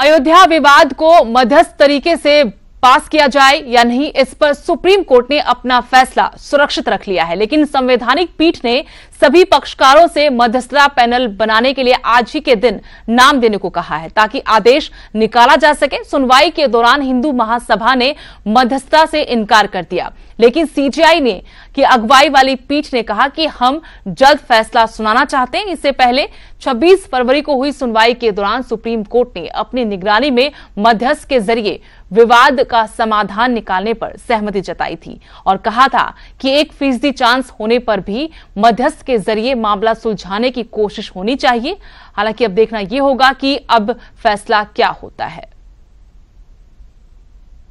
अयोध्या विवाद को मध्यस्थ तरीके से पास किया जाए या नहीं, इस पर सुप्रीम कोर्ट ने अपना फैसला सुरक्षित रख लिया है, लेकिन संवैधानिक पीठ ने सभी पक्षकारों से मध्यस्थता पैनल बनाने के लिए आज ही के दिन नाम देने को कहा है ताकि आदेश निकाला जा सके। सुनवाई के दौरान हिंदू महासभा ने मध्यस्थता से इनकार कर दिया, लेकिन सीजेआई ने की अगुवाई वाली पीठ ने कहा कि हम जल्द फैसला सुनाना चाहते हैं। इससे पहले 26 फरवरी को हुई सुनवाई के दौरान सुप्रीम कोर्ट ने अपनी निगरानी में मध्यस्थ के जरिए विवाद का समाधान निकालने पर सहमति जताई थी और कहा था कि 1% चांस होने पर भी मध्यस्थ के जरिए मामला सुलझाने की कोशिश होनी चाहिए। हालांकि अब देखना यह होगा कि अब फैसला क्या होता है।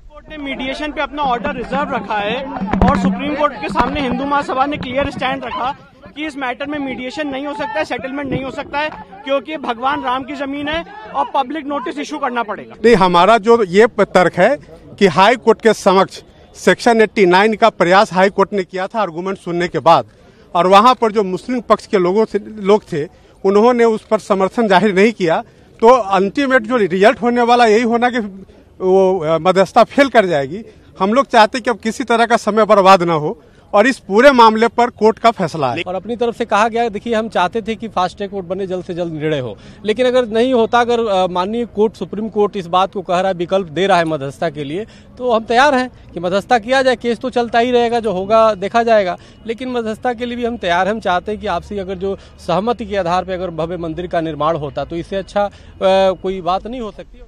कोर्ट ने मीडिएशन पे अपना ऑर्डर रिजर्व रखा है और सुप्रीम कोर्ट के सामने हिंदू महासभा ने क्लियर स्टैंड रखा कि इस मैटर में मीडिएशन नहीं हो सकता है, सेटलमेंट नहीं हो सकता है, क्योंकि भगवान राम की जमीन है और पब्लिक नोटिस इशू करना पड़ेगा। नहीं, हमारा जो ये तर्क है कि हाई कोर्ट के समक्ष सेक्शन 89 का प्रयास हाई कोर्ट ने किया था आर्गूमेंट सुनने के बाद, और वहां पर जो मुस्लिम पक्ष के लोग थे उन्होंने उस पर समर्थन जाहिर नहीं किया, तो अल्टीमेट जो रिजल्ट होने वाला यही होना कि वो मध्यस्थता फेल कर जाएगी। हम लोग चाहते कि अब किसी तरह का समय बर्बाद न हो और इस पूरे मामले पर कोर्ट का फैसला है। और अपनी तरफ से कहा गया, देखिए हम चाहते थे कि फास्ट ट्रैक कोर्ट बने, जल्द से जल्द निर्णय हो, लेकिन अगर नहीं होता, अगर माननीय कोर्ट सुप्रीम कोर्ट इस बात को कह रहा है, विकल्प दे रहा है मध्यस्थता के लिए, तो हम तैयार हैं कि मध्यस्थता किया जाए। केस तो चलता ही रहेगा, जो होगा देखा जाएगा, लेकिन मध्यस्थता के लिए भी हम तैयार हैं। हम चाहते हैं कि आपसी अगर जो सहमति के आधार पर अगर भव्य मंदिर का निर्माण होता तो इससे अच्छा कोई बात नहीं हो सकती।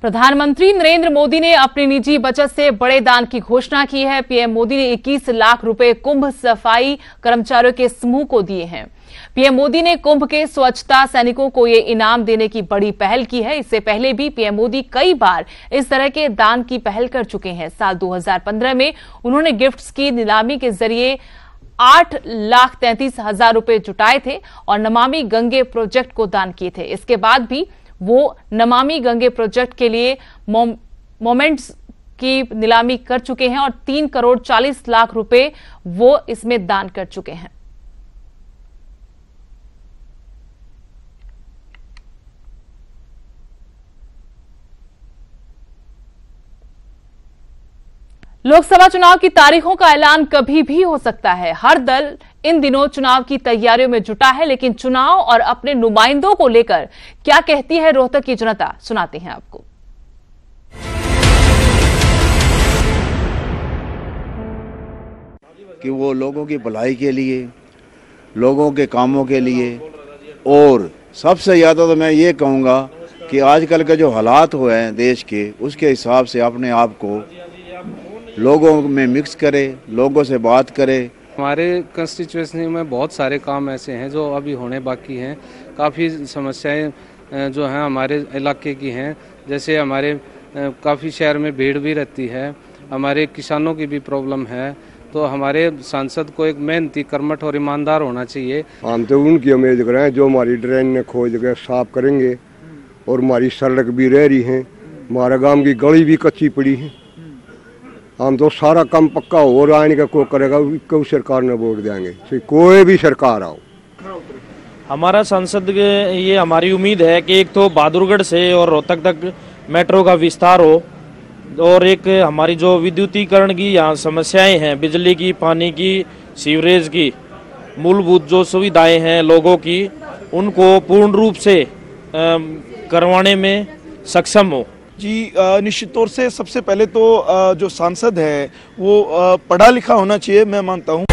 प्रधानमंत्री नरेंद्र मोदी ने अपनी निजी बचत से बड़े दान की घोषणा की है। पीएम मोदी ने 21 लाख रुपए कुंभ सफाई कर्मचारियों के समूह को दिए हैं। पीएम मोदी ने कुंभ के स्वच्छता सैनिकों को ये इनाम देने की बड़ी पहल की है। इससे पहले भी पीएम मोदी कई बार इस तरह के दान की पहल कर चुके हैं। साल 2015 में उन्होंने गिफ्ट्स की नीलामी के जरिए 8,33,000 रुपए जुटाए थे और नमामि गंगे प्रोजेक्ट को दान किए थे। इसके बाद भी वो नमामि गंगे प्रोजेक्ट के लिए मोमेंट्स की नीलामी कर चुके हैं और 3 करोड़ 40 लाख रुपए वो इसमें दान कर चुके हैं। लोकसभा चुनाव की तारीखों का ऐलान कभी भी हो सकता है। हर दल इन दिनों चुनाव की तैयारियों में जुटा है, लेकिन चुनाव और अपने नुमाइंदों को लेकर क्या कहती है रोहतक की जनता, सुनाते हैं आपको। कि वो लोगों की भलाई के लिए, लोगों के कामों के लिए, और सबसे ज्यादा तो मैं ये कहूँगा कि आजकल के जो हालात हुए हैं देश के, उसके हिसाब से अपने आप को लोगों में मिक्स करे, लोगों से बात करे। हमारे कंस्टिट्यूएंसी में बहुत सारे काम ऐसे हैं जो अभी होने बाकी हैं। काफ़ी समस्याएं जो हैं हमारे इलाके की हैं, जैसे हमारे काफ़ी शहर में भीड़ भी रहती है, हमारे किसानों की भी प्रॉब्लम है। तो हमारे सांसद को एक मेहनती, कर्मठ और ईमानदार होना चाहिए। हम तो उनकी उम्मीद करें जो हमारी ड्रेन ने खोज के साफ करेंगे, और हमारी सड़क भी रह रही है, हमारे गांव की गली भी कच्ची पड़ी है। हम तो सारा काम पक्का हो रहा है, को करेगा कोई सरकार ने वोट देंगे, कोई भी सरकार आओ। हमारा सांसद ये हमारी उम्मीद है कि एक तो बहादुरगढ़ से और रोहतक तक मेट्रो का विस्तार हो, और एक हमारी जो विद्युतीकरण की यहाँ समस्याएं हैं, बिजली की, पानी की, सीवरेज की, मूलभूत जो सुविधाएं हैं लोगों की, उनको पूर्ण रूप से करवाने में सक्षम हो। जी, निश्चित तौर से सबसे पहले तो जो सांसद है वो पढ़ा लिखा होना चाहिए, मैं मानता हूँ।